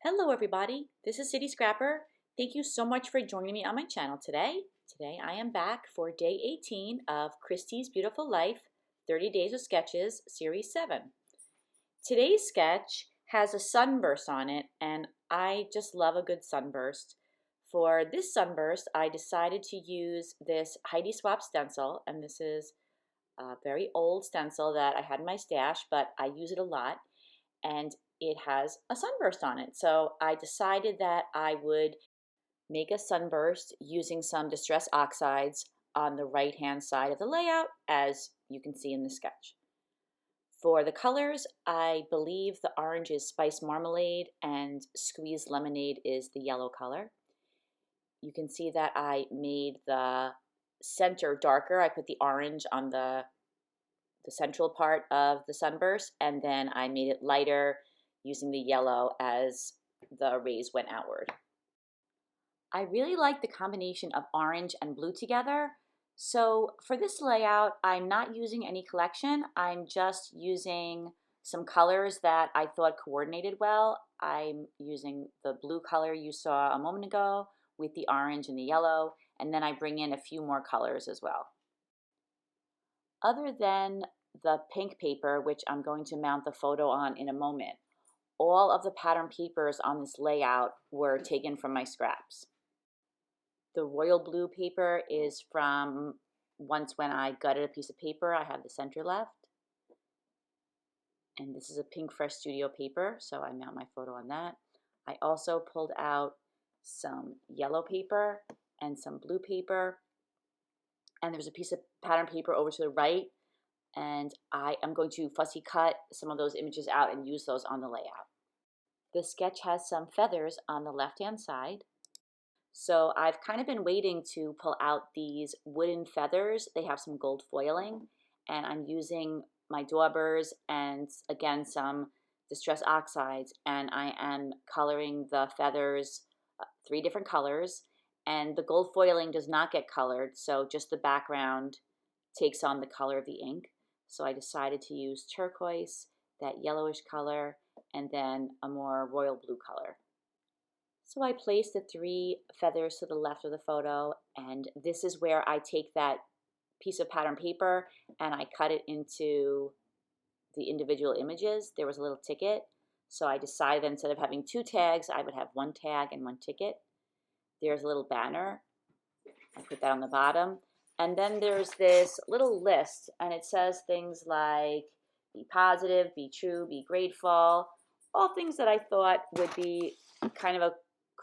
Hello everybody, this is City Scrapper. Thank you so much for joining me on my channel today. Today I am back for day 18 of Christy's Beautiful Life 30 Days of Sketches Series 7. Today's sketch has a sunburst on it and I just love a good sunburst. For this sunburst I decided to use this Heidi Swapp stencil, and this is a very old stencil that I had in my stash, but I use it a lot. And it has a sunburst on it. So I decided that I would make a sunburst using some Distress Oxides on the right hand side of the layout, as you can see in the sketch. For the colors, I believe the orange is Spice Marmalade and Squeezed Lemonade is the yellow color. You can see that I made the center darker. I put the orange on the central part of the sunburst, and then I made it lighter using the yellow as the rays went outward. I really like the combination of orange and blue together. So for this layout, I'm not using any collection. I'm just using some colors that I thought coordinated well. I'm using the blue color you saw a moment ago with the orange and the yellow, and then I bring in a few more colors as well. Other than the pink paper, which I'm going to mount the photo on in a moment, all of the pattern papers on this layout were taken from my scraps. The royal blue paper is from once when I gutted a piece of paper. I have the center left. And this is a pink Fresh Studio paper, so I mount my photo on that. I also pulled out some yellow paper and some blue paper. And there's a piece of pattern paper over to the right, and I am going to fussy cut some of those images out and use those on the layout. The sketch has some feathers on the left-hand side. So I've kind of been waiting to pull out these wooden feathers. They have some gold foiling, and I'm using my daubers and again some Distress Oxides, and I am coloring the feathers 3 different colors, and the gold foiling does not get colored, so just the background takes on the color of the ink. So I decided to use turquoise, that yellowish color, and then a more royal blue color. So I placed the 3 feathers to the left of the photo, and this is where I take that piece of pattern paper and I cut it into the individual images. There was a little ticket, so I decided that instead of having 2 tags, I would have 1 tag and 1 ticket. There's a little banner. I put that on the bottom. And then there's this little list, and it says things like be positive, be true, be grateful, all things that I thought would be kind of a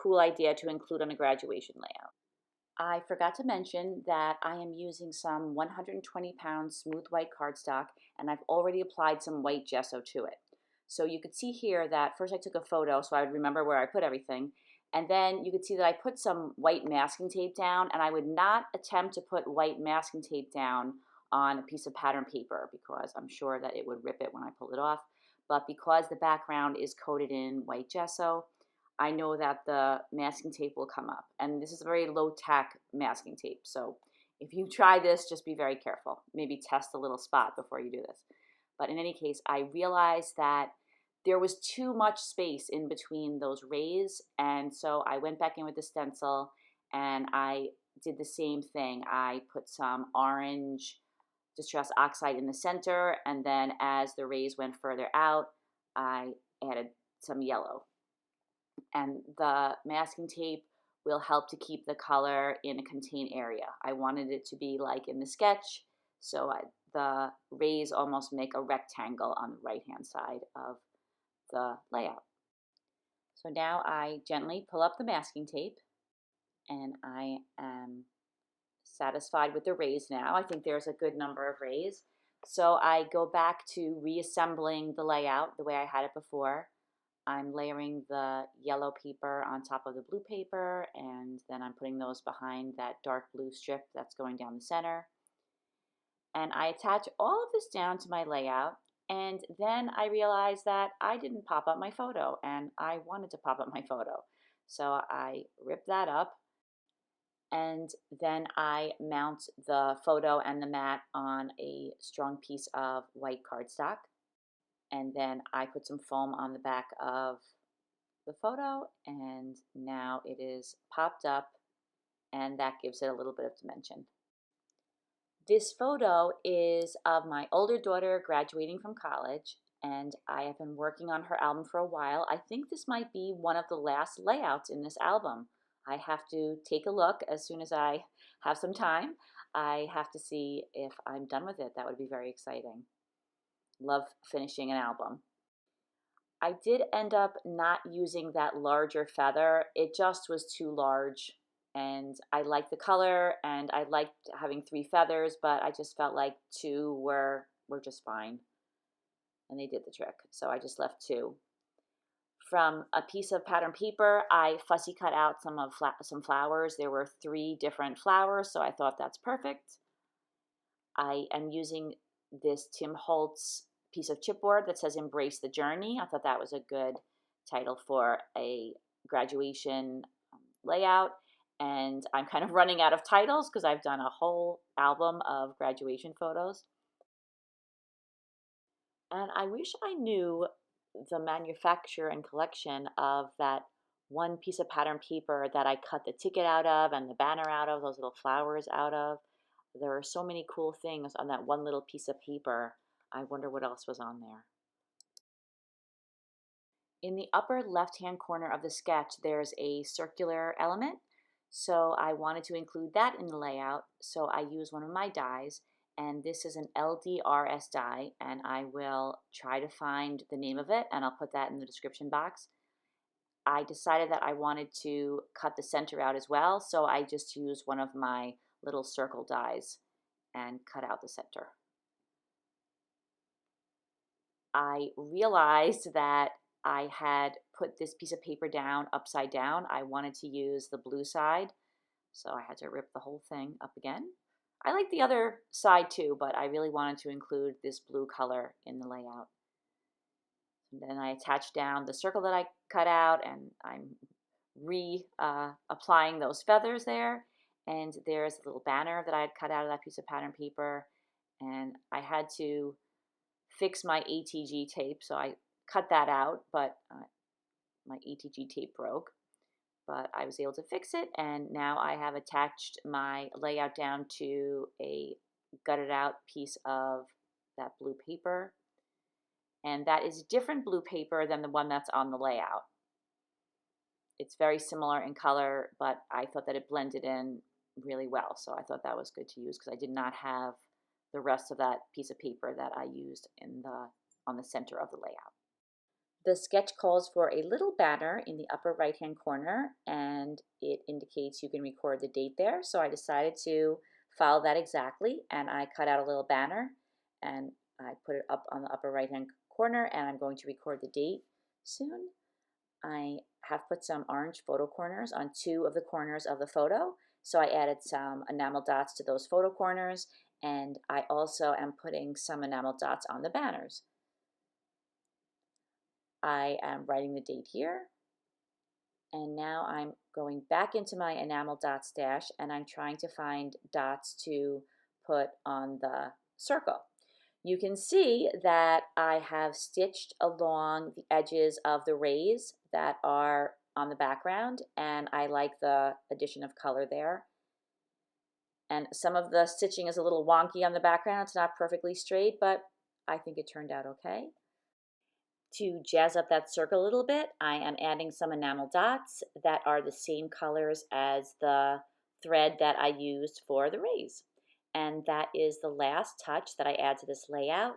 cool idea to include on a graduation layout. I forgot to mention that I am using some 120-pound smooth white cardstock, and I've already applied some white gesso to it. So you could see here that first I took a photo so I would remember where I put everything, and then you could see that I put some white masking tape down, and I would not attempt to put white masking tape down on a piece of pattern paper because I'm sure that it would rip it when I pull it off. But because the background is coated in white gesso, I know that the masking tape will come up. And this is a very low-tech masking tape, so if you try this, just be very careful. Maybe test a little spot before you do this. But in any case, I realized that there was too much space in between those rays, and so I went back in with the stencil and I did the same thing. I put some orange Distress Oxide in the center, and then as the rays went further out, I added some yellow. And the masking tape will help to keep the color in a contained area. I wanted it to be like in the sketch, so the rays almost make a rectangle on the right-hand side of the layout. So now I gently pull up the masking tape, and I am satisfied with the rays now. I think there's a good number of rays. So I go back to reassembling the layout the way I had it before. I'm layering the yellow paper on top of the blue paper, and then I'm putting those behind that dark blue strip that's going down the center. And I attach all of this down to my layout, and then I realized that I didn't pop up my photo, and I wanted to pop up my photo. So I rip that up, and then I mount the photo and the mat on a strong piece of white cardstock. And then I put some foam on the back of the photo, and now it is popped up, and that gives it a little bit of dimension. This photo is of my older daughter graduating from college, and I have been working on her album for a while. I think this might be one of the last layouts in this album. I have to take a look as soon as I have some time. I have to see if I'm done with it. That would be very exciting. Love finishing an album. I did end up not using that larger feather. It just was too large, and I liked the color and I liked having 3 feathers, but I just felt like 2 were just fine, and they did the trick. So I just left 2. From a piece of pattern paper, I fussy cut out some flowers. There were 3 different flowers, so I thought that's perfect. I am using this Tim Holtz piece of chipboard that says Embrace the Journey. I thought that was a good title for a graduation layout, and I'm kind of running out of titles because I've done a whole album of graduation photos. And I wish I knew the manufacturer and collection of that one piece of pattern paper that I cut the ticket out of and the banner out of, those little flowers out of. There are so many cool things on that one little piece of paper. I wonder what else was on there. In the upper left-hand corner of the sketch, there's a circular element. So I wanted to include that in the layout. So I use one of my dies, and this is an LDRS die, and I will try to find the name of it, and I'll put that in the description box. I decided that I wanted to cut the center out as well, so I just used one of my little circle dies and cut out the center. I realized that I had put this piece of paper down upside down. I wanted to use the blue side, so I had to rip the whole thing up again. I like the other side too, but I really wanted to include this blue color in the layout. And then I attached down the circle that I cut out, and I'm applying those feathers there. And there's a little banner that I had cut out of that piece of pattern paper, and I had to fix my ATG tape, so I cut that out, but my ATG tape broke. But I was able to fix it, and now I have attached my layout down to a gutted out piece of that blue paper, and that is different blue paper than the one that's on the layout. It's very similar in color, but I thought that it blended in really well, so I thought that was good to use because I did not have the rest of that piece of paper that I used on the center of the layout. The sketch calls for a little banner in the upper right hand corner, and it indicates you can record the date there, so I decided to follow that exactly, and I cut out a little banner and I put it up on the upper right hand corner, and I'm going to record the date soon. I have put some orange photo corners on 2 of the corners of the photo, so I added some enamel dots to those photo corners, and I also am putting some enamel dots on the banners. I am writing the date here, and now I'm going back into my enamel dot stash, and I'm trying to find dots to put on the circle. You can see that I have stitched along the edges of the rays that are on the background, and I like the addition of color there. And some of the stitching is a little wonky on the background. It's not perfectly straight, but I think it turned out okay. To jazz up that circle a little bit, I am adding some enamel dots that are the same colors as the thread that I used for the rays. And that is the last touch that I add to this layout.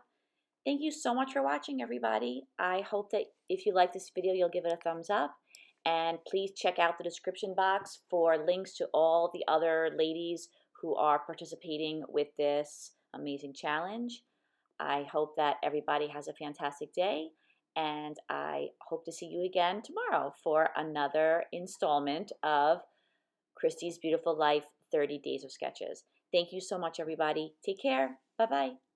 Thank you so much for watching, everybody. I hope that if you like this video, you'll give it a thumbs up. And please check out the description box for links to all the other ladies who are participating with this amazing challenge. I hope that everybody has a fantastic day, and I hope to see you again tomorrow for another installment of Christy's Beautiful Life 30 Days of Sketches. Thank you so much, everybody. Take care. Bye-bye.